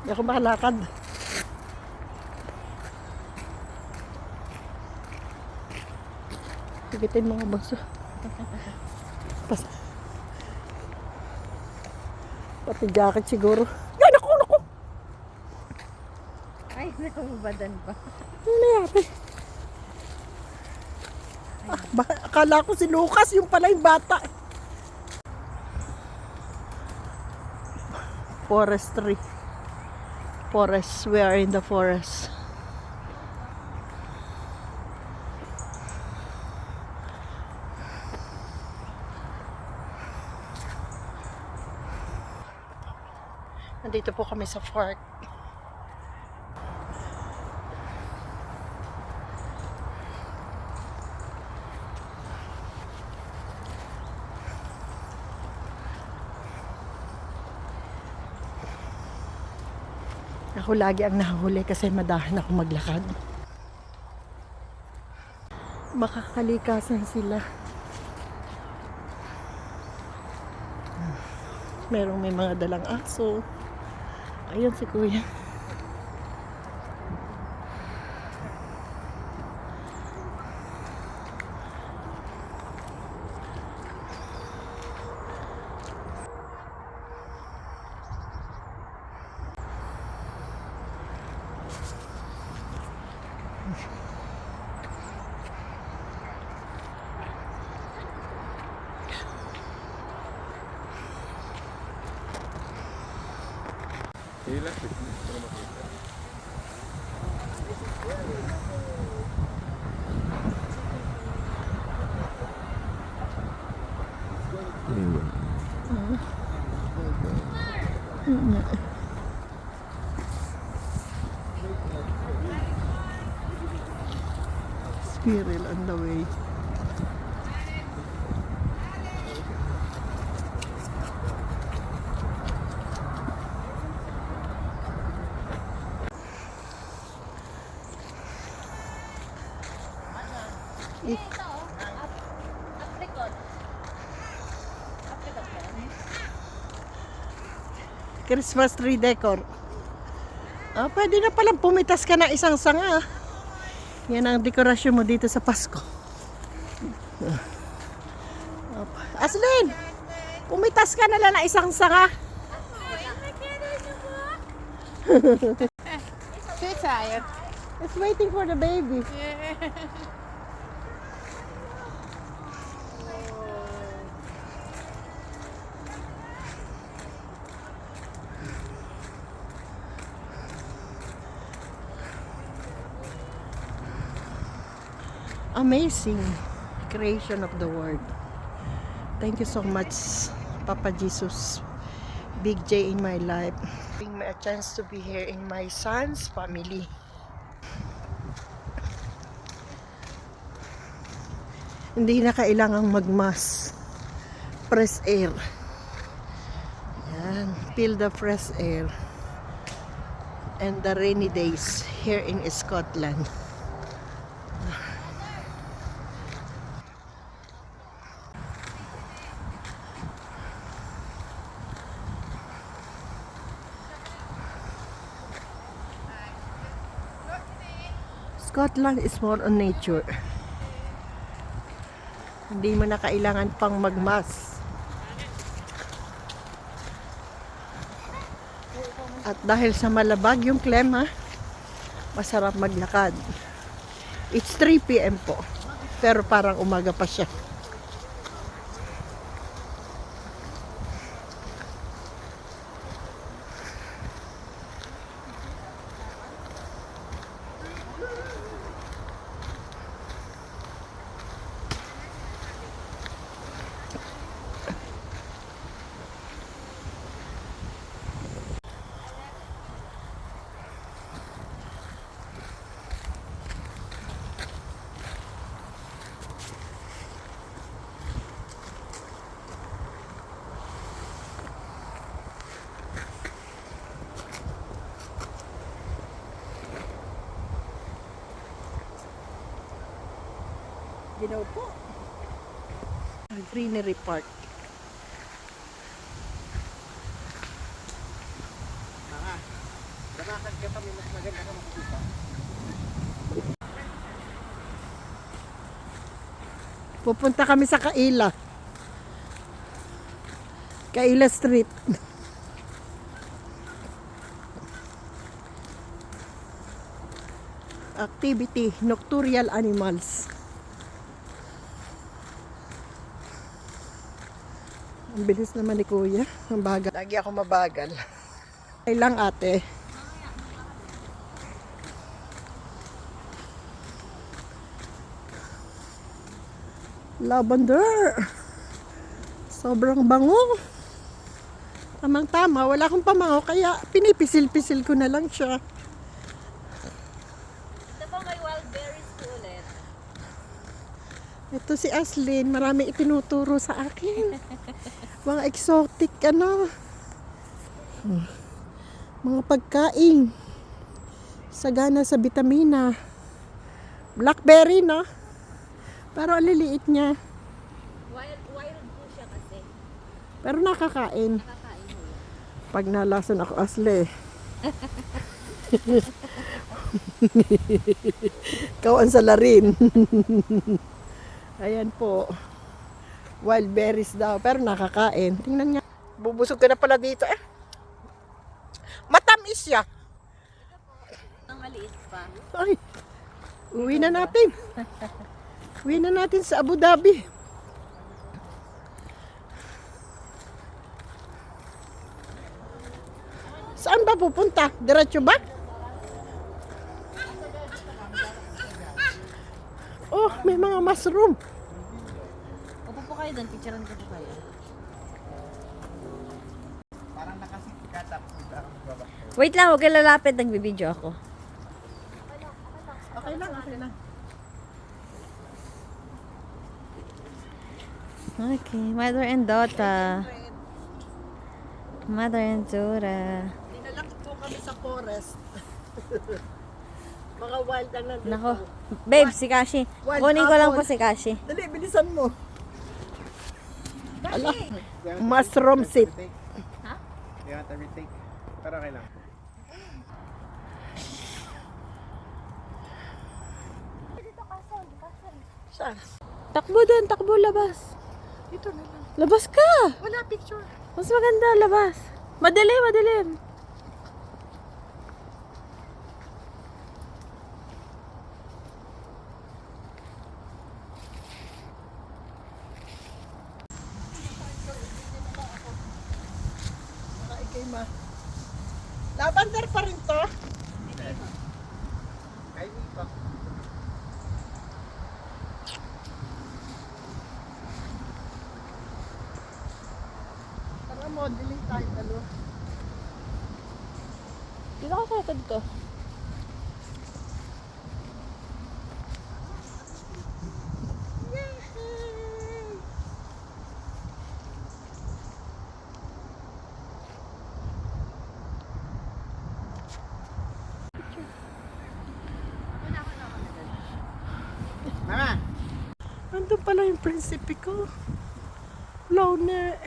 Hindi ako makalakad. Pigitin mga baso. Pati jacket siguro. Ay, naku, naku! Ay, nakababadan pa. Ano nangyari? Akala ko si Lucas, yung pala yung bata. Forestry. Forest. We are in the forest. Nandito po kami sa park. Ako lagi ang nahuli kasi madahan ako maglakad. Makakalikasan sila. Merong may mga dalang aso. Ayun si Kuya. Hila, para makita. Squirrel on the way. Christmas tree decor. Ah, pwede na palang pumitas ka na isang sanga. Yan ang dekorasyon mo dito sa Pasko. Aslin, pumitas ka na lang na isang sanga. Too tired. It's waiting for the baby. Amazing creation of the world. Thank you so much, Papa Jesus, Big J in my life, giving me a chance to be here in my son's family. Hindi na kailangang magmas. Fresh air. Yan, feel the fresh air. And the rainy days here in Scotland. Scotland is more on nature. Hindi mo na kailangan pang magmas. At dahil sa malabag yung klima, masarap maglakad. It's 3 PM po. Pero parang umaga pa siya. Ginaw po. Greenery Park. Pupunta kami sa Kaila. Kaila Street. Activity, nocturnal animals. Ang bilis naman ni Kuya. Ang bagal. Lagi ako mabagal. Ay lang ate. Lavender. Sobrang bango. Tamang-tama. Wala akong pamango kaya pinipisil-pisil ko na lang siya. Ito pa may wild berries po ulit. Ito si Aslyn, marami itinuturo sa akin. Mga exotic, ano. Mga pagkain. Sagana sa vitamina. Blackberry, no? Pero ang liliit niya. Wild po siya kasi. Pero nakakain. Nakakain mo yun. Pag nalason ako, Asle. Ikaw ang salarin. Ayan po. Wild berries daw. Pero nakakain. Tingnan niya. Bubusog ka na pala dito eh. Matamis siya. Ang maliit pa. Ay. Uwi na natin. Uwi na natin sa Abu Dhabi. Saan ba pupunta? Diretso ba? Oh, may mga mushroom. Upo po kayo doon, picturean ko po kayo. Wait lang, huwag kayo lalapit, nagbibideo ako. Okay lang, okay lang. Okay, mother and daughter. Mother and daughter. Dinala ko po kami sa forest. Mga wild ang nandito. Nako, babe, si Kashi. Wild Kunin ko lang apple. po si Kashi. Dali, bilisan mo. Ala, mushroom seed. Ha? You want a retake? Pero okay lang. Saan? Takbo doon, takbo labas. Dito na lang. Labas ka! Wala picture. Mas maganda, labas. Madilim, madilim. Ay, kay ma. Lavender pa rin to. Ay, hindi pa. Tara mo, diling tayo talo. Dito ka sa likod ko. Mama! Nandun pala yung prinsipe ko. Lone.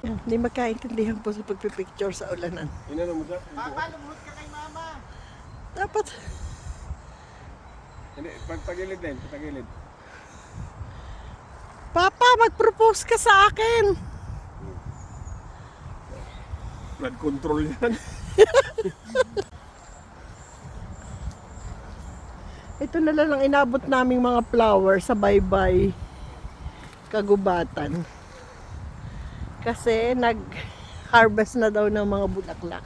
Hindi magkaintindihan po sa pagpipicture sa ulanan. Inano mo siya? Papa, lumuhod ka kay mama. Dapat. Hindi, pagtagilid din, pagtagilid. Papa, mag-propose ka sa akin. Blood control yan. Ito na lang ang inabot naming mga flowers sa Baybay Kagubatan. Kasi nag-harvest na daw ng mga bulaklak.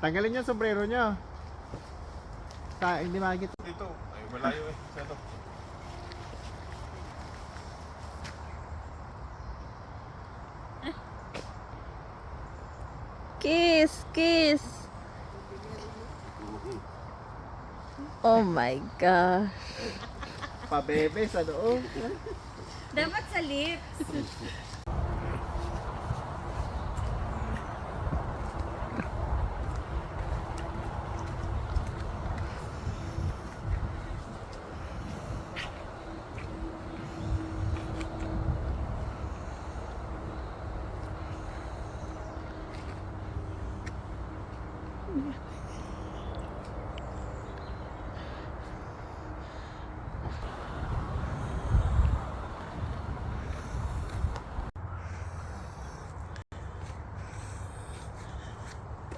Tanggalin niyo ang sombrero niyo. Hindi makikita. Dito. Ay, malayo eh. Sa ito. Kiss, kiss. Oh my gosh. Pabebe sa loob. Dapat sa lips.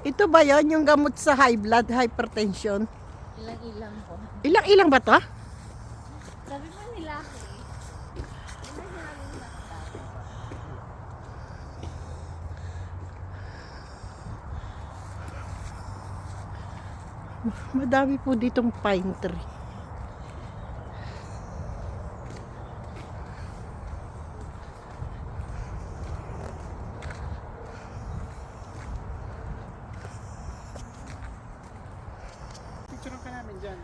Ito ba yon yung gamot sa high blood, hypertension? Ilang-ilang po. Ilang-ilang ba to? Sabi mo nila ako eh. Madami po ditong pine tree. Picture ka namin dyan.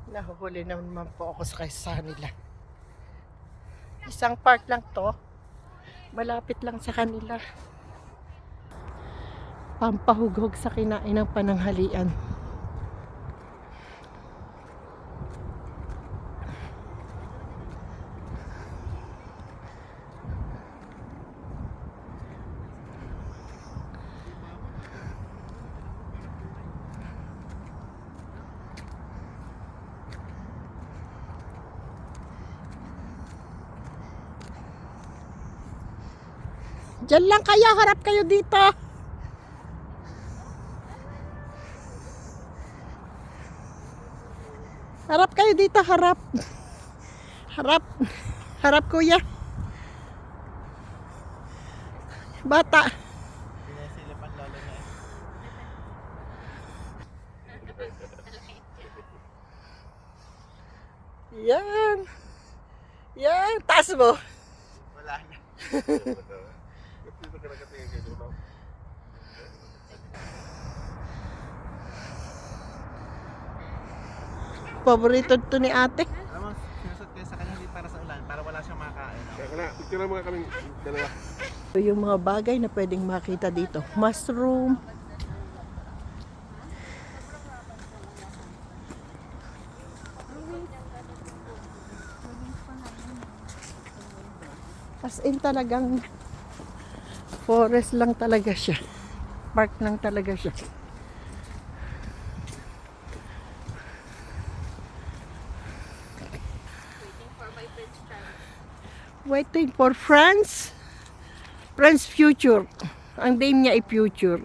Nahuhuli naman po ako sa kanila. Isang park lang to. Malapit lang sa kanila. Pampahughog sa kinain ng pananghalian. Diyan lang kayo, harap kayo dito. Harap kayo dito, harap. Harap. Harap kuya. Bata. Pinasilipan lalo na Yan. Yan. Taas mo. Wala na. Dito ka nakatingin kayo. No? Paborito to ni ate. Alam mo, sinusot kayo sa kanya hindi para sa ulan, para wala siyang makain. Kaya ka na. Picture mo nga kami dalawa. Ito yung mga bagay na pwedeng makita dito. Mushroom. As in talagang forest lang talaga siya. Park lang talaga siya. Waiting for friends. Friends Future. Ang name niya ay Future.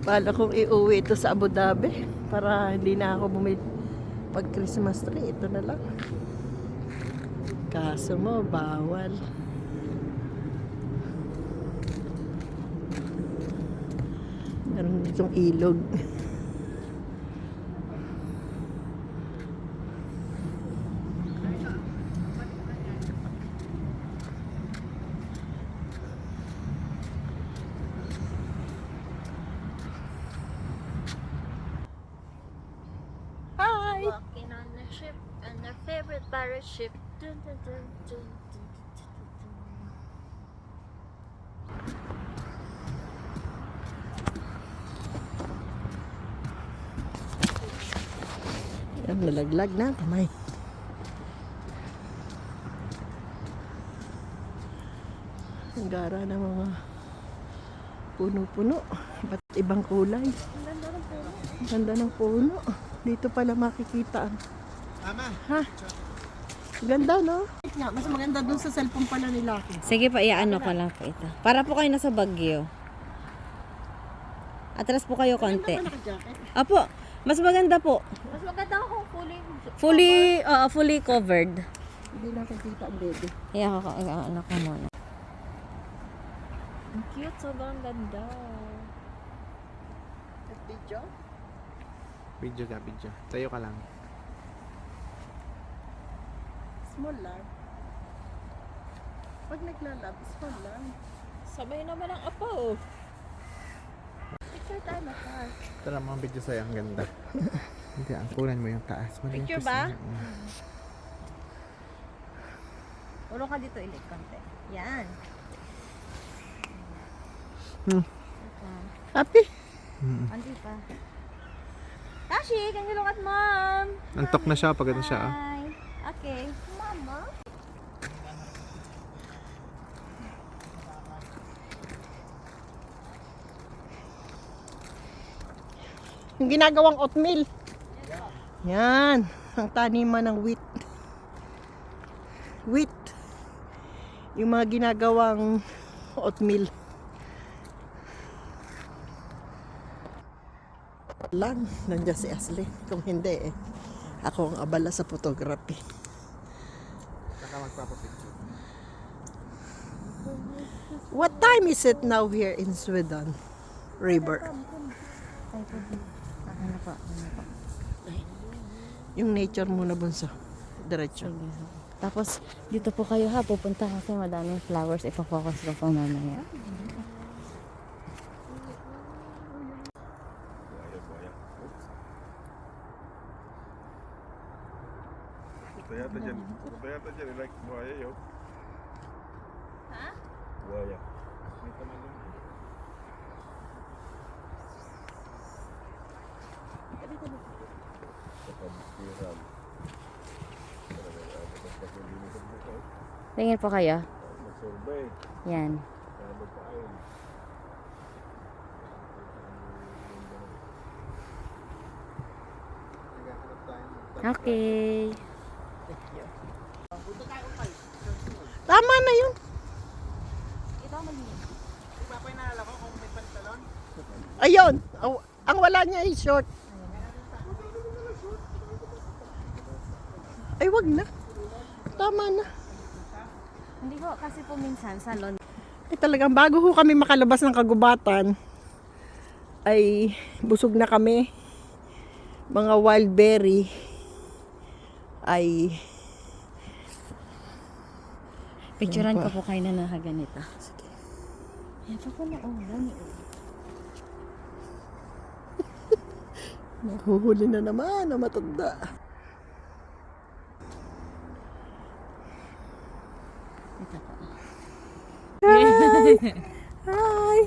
Bala kong iuwi ito sa Abu Dhabi para hindi na ako bumili pag Christmas tree. Ito na lang. Kaso mo, bawal. Meron ditong ilog. Hi! Walking on a ship and our favorite pirate ship. Dun, dun, dun, dun, dun, Yan, nalaglag na kamay. Ang gara ng mga puno-puno. Ba't ibang kulay? Ang ganda ng puno. Ang ganda ng puno. Dito pala makikita ang... Mama. Ha? Ganda, no? Mas maganda dun sa cellphone pala ni Lucky. Sige pa, iano ko lang po ito. Para po kayo nasa Baguio. Atras po kayo konti. Ganda ba naka-jacket? Apo, mas maganda po. Mas maganda ako Fully covered. Hindi nakikita ang baby. Kaya ako, ano ko muna. Ang cute, sobrang ganda. At video? Video ka, video. Tayo ka lang. Small lang. Pag naglalab, small lang. Sabay naman ang apo. Picture tayo na taas. Tara mga video sa'yo, ang ganda. Hindi, ang kunan mo yung taas. Picture ba? Urong ka dito, ilit konti. Yan. Happy? Andi pa. Tashi, can you look at mom? Antok na siya pag ano siya. Ah. Hi. Okay. Mama. Yung ginagawang oatmeal. Yan. Ang taniman ng wheat. Wheat. Yung mga ginagawang oatmeal. Lang. Nandiyan si Ashley. Kung hindi ako ang abala sa photography. Saka magpapapicture. What time is it now here in Sweden? River. Ano po? Yung nature muna bunso. Diretso. Tapos, dito po kayo ha, pupunta kasi madaming flowers. Ipo-focus ko po mamaya. Punta yata dyan. Like buhaya yun. Ha? Buhaya. Tingin po kayo. Mag-survey. Yan. Magpain. Okay. Tama na yun. Ayun. Ang wala niya ay short. Ay, wag na. Tama na. Hindi po, kasi po minsan sa London. Ay, talagang bago ho kami makalabas ng kagubatan, ay busog na kami. Mga wild berry ay Picturean ko po kayo na nakaganito. Yan pa po na ulan. nahuhuli na naman na matanda. Ito po. Hi!